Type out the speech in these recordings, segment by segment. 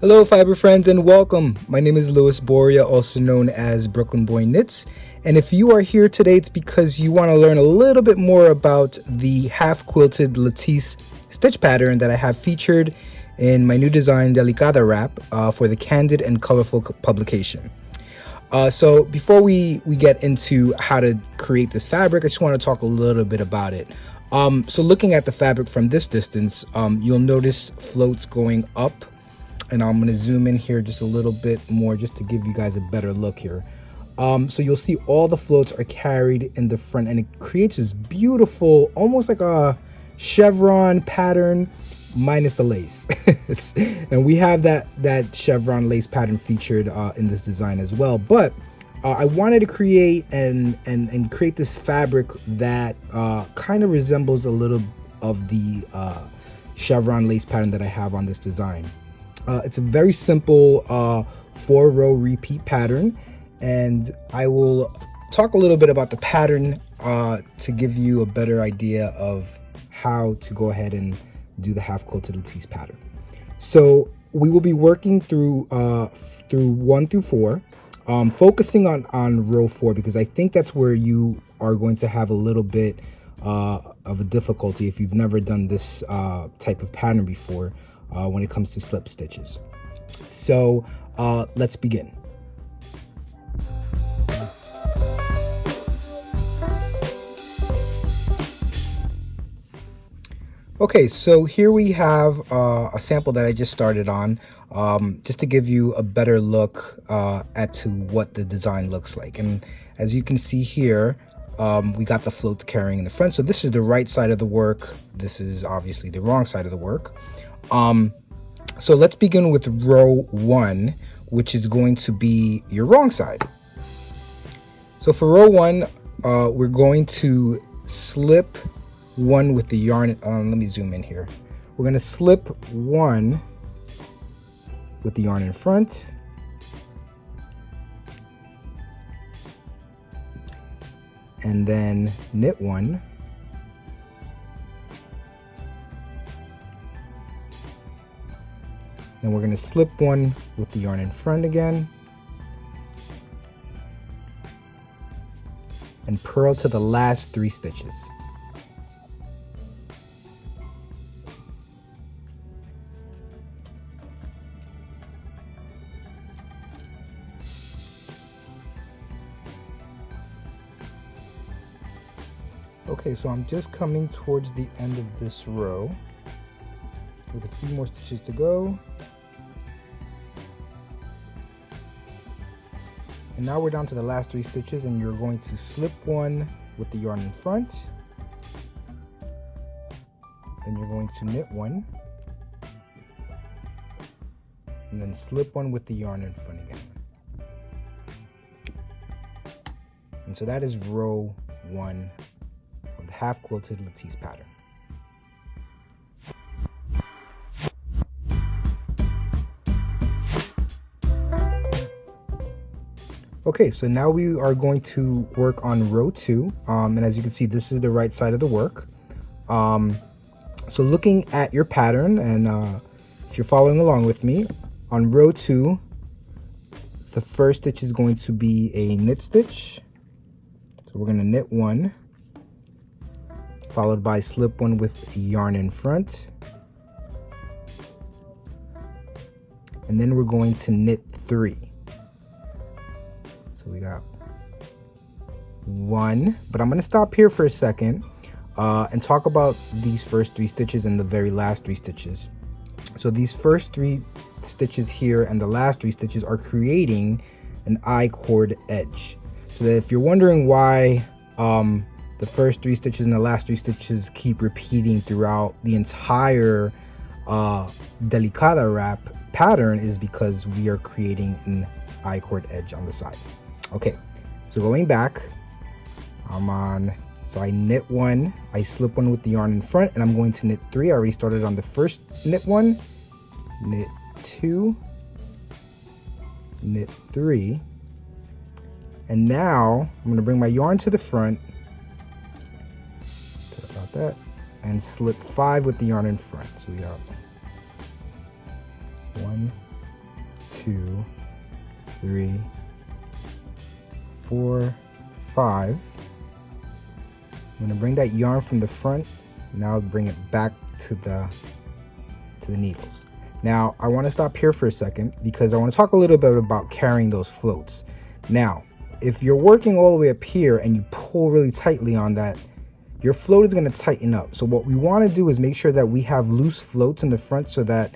Hello fiber friends and welcome. My name is Louis Boria, also known as Brooklyn Boy Knits. And if you are here today, it's because you want to learn a little bit more about the Half Quilted Lattice stitch pattern that I have featured in my new design Delicada Wrap for the Candid and Colorful publication. So before we get into how to create this fabric, I just want to talk a little bit about it. So looking at the fabric from this distance, you'll notice floats going up. And I'm going to zoom in here just a little bit more just to give you guys a better look here. So you'll see all the floats are carried in the front, and it creates this beautiful, almost like a chevron pattern minus the lace. And we have that chevron lace pattern featured in this design as well. But I wanted to create and create this fabric that kind of resembles a little of the chevron lace pattern that I have on this design. It's a very simple 4-row repeat pattern, and I will talk a little bit about the pattern to give you a better idea of how to go ahead and do the Half Quilted Lattice pattern. So we will be working through 1 through 4, focusing on row 4 because I think that's where you are going to have a little bit of a difficulty if you've never done this type of pattern before. When it comes to slip stitches. So let's begin. Okay, so here we have a sample that I just started on, just to give you a better look at to what the design looks like. And as you can see here, we got the floats carrying in the front. So this is the right side of the work. This is obviously the wrong side of the work. So let's begin with row 1, which is going to be your wrong side. So for row 1, we're going to slip 1 with the yarn. Let me zoom in here. We're going to slip 1 with the yarn in front. And then knit 1. Then we're going to slip 1 with the yarn in front again and purl to the last 3 stitches. Okay, so I'm just coming towards the end of this row with a few more stitches to go. And now we're down to the last 3 stitches, and you're going to slip 1 with the yarn in front. Then you're going to knit 1. And then slip 1 with the yarn in front again. And so that is row 1 of the Half Quilted Lattice pattern. Okay, so now we are going to work on row 2, and as you can see, this is the right side of the work. So looking at your pattern, and if you're following along with me, on row 2, the first stitch is going to be a knit stitch. So we're going to knit 1, followed by slip 1 with yarn in front. And then we're going to knit 3. So we got 1, but I'm going to stop here for a second and talk about these first 3 stitches and the very last 3 stitches. So these first 3 stitches here and the last 3 stitches are creating an I-cord edge. So that if you're wondering why the first 3 stitches and the last 3 stitches keep repeating throughout the entire Delicada Wrap pattern, is because we are creating an I-cord edge on the sides. Okay, so going back, so I knit 1, I slip 1 with the yarn in front, and I'm going to knit 3. I already started on the first knit 1, knit 2, knit 3, and now I'm going to bring my yarn to the front, about that, and slip 5 with the yarn in front. So we got 1, 2, 3, 4, 5. I'm gonna bring that yarn from the front. Now bring it back to the needles. Now I want to stop here for a second because I want to talk a little bit about carrying those floats. Now, if you're working all the way up here and you pull really tightly on that, your float is going to tighten up. So what we want to do is make sure that we have loose floats in the front so that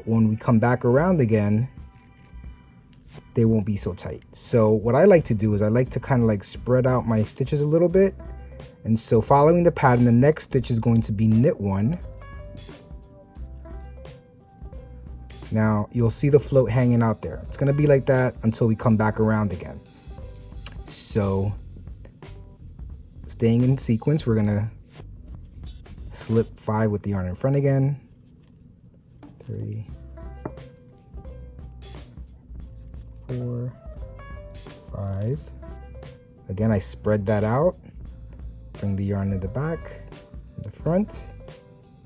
when we come back around again, they won't be so tight. So what I like to do is I like to kind of like spread out my stitches a little bit. And so following the pattern, the next stitch is going to be knit 1. Now you'll see the float hanging out there. It's going to be like that until we come back around again. So staying in sequence, we're going to slip 5 with the yarn in front again. 3, 4, 5. Again, I spread that out. Bring the yarn in the back, in the front,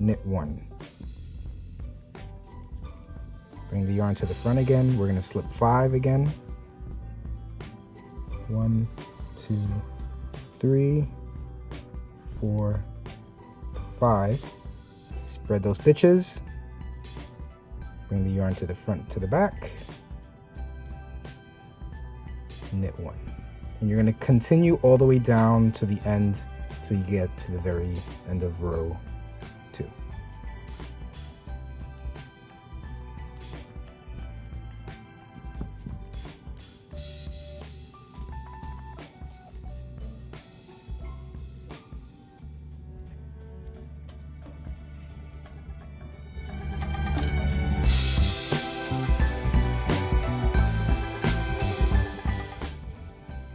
knit 1. Bring the yarn to the front again. We're going to slip 5 again. 1, 2, 3, 4, 5. Spread those stitches. Bring the yarn to the front, to the back. Knit 1. And you're going to continue all the way down to the end till you get to the very end of row 2.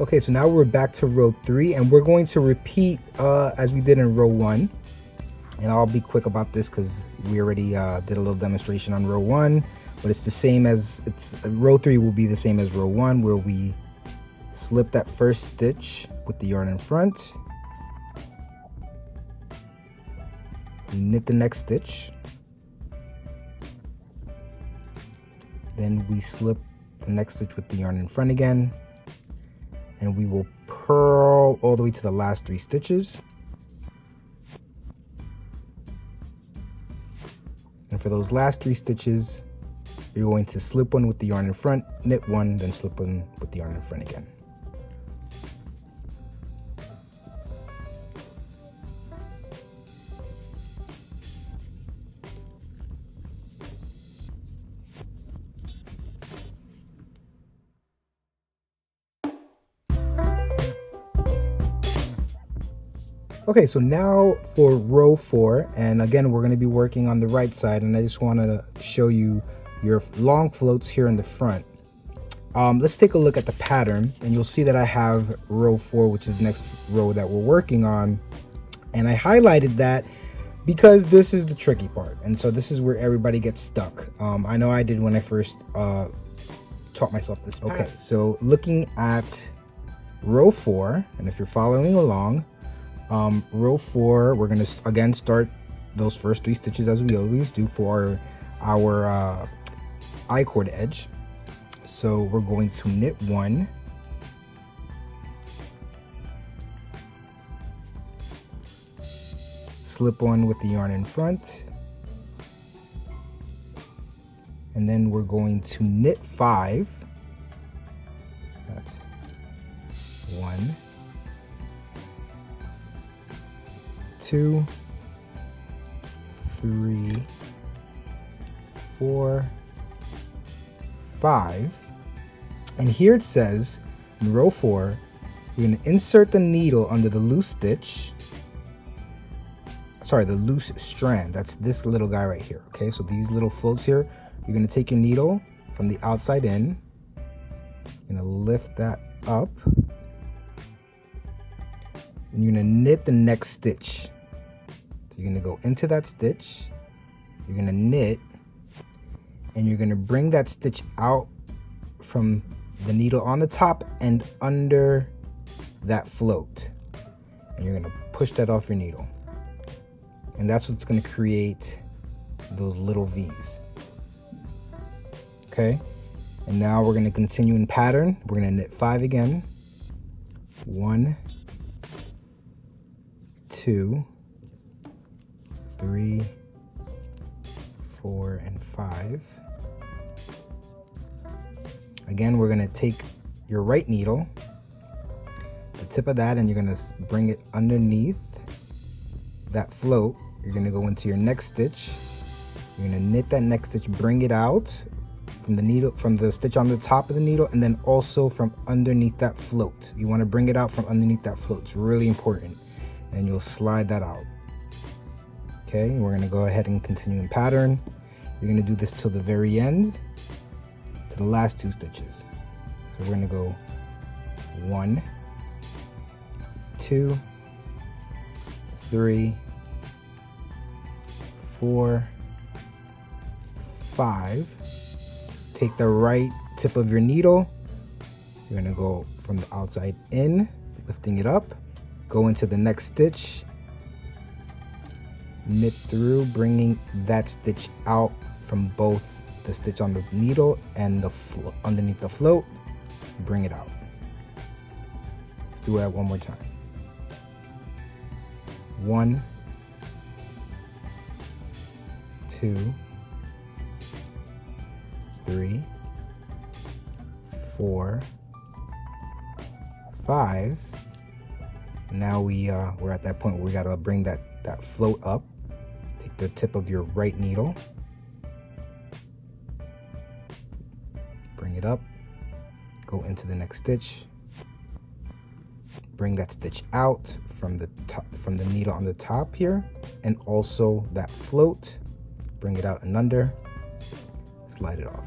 Okay, so now we're back to row 3 and we're going to repeat as we did in row 1. And I'll be quick about this because we already did a little demonstration on row 1, but it's the same as row 3 will be the same as row 1, where we slip that first stitch with the yarn in front, knit the next stitch, then we slip the next stitch with the yarn in front again, and we will purl all the way to the last 3 stitches. And for those last 3 stitches, you're going to slip 1 with the yarn in front, knit 1, then slip 1 with the yarn in front again. Okay, so now for row 4, and again we're going to be working on the right side, and I just wanted to show you your long floats here in the front. Let's take a look at the pattern, and you'll see that I have row 4, which is the next row that we're working on, and I highlighted that because this is the tricky part, and so this is where everybody gets stuck. I know I did when I first taught myself this pattern. Okay, so looking at row 4, and if you're following along, row 4, we're going to again start those first 3 stitches as we always do for our I-cord edge. So we're going to knit 1, slip 1 with the yarn in front, and then we're going to knit 5. That's 1, 2, 3, 4, 5, and here it says in row 4 you're going to insert the needle under the loose stitch, sorry, the loose strand. That's this little guy right here. Okay, so these little floats here, you're going to take your needle from the outside in, you're going to lift that up, and you're going to knit the next stitch. You're going to go into that stitch, you're going to knit, and you're going to bring that stitch out from the needle on the top and under that float, and you're going to push that off your needle, and that's what's going to create those little V's. Okay, And now we're going to continue in pattern. We're going to knit 5 again. 1, 2, 3, 4, and 5. Again, we're going to take your right needle, the tip of that, and you're going to bring it underneath that float. You're going to go into your next stitch. You're going to knit that next stitch, bring it out from the needle, from the stitch on the top of the needle, and then also from underneath that float. You want to bring it out from underneath that float. It's really important. And you'll slide that out. Okay, we're going to go ahead and continue in pattern. You're going to do this till the very end, to the last 2 stitches. So we're going to go 1, 2, 3, 4, 5. Take the right tip of your needle. You're going to go from the outside in, lifting it up. Go into the next stitch. Knit through, bringing that stitch out from both the stitch on the needle and the underneath the float. Bring it out. Let's do that one more time. 1, 2, 3, 4, 5. Now we're at that point where we gotta bring that float up. Take the tip of your right needle, bring it up, go into the next stitch, bring that stitch out from the top, from the needle on the top here, and also that float, bring it out and under, slide it off.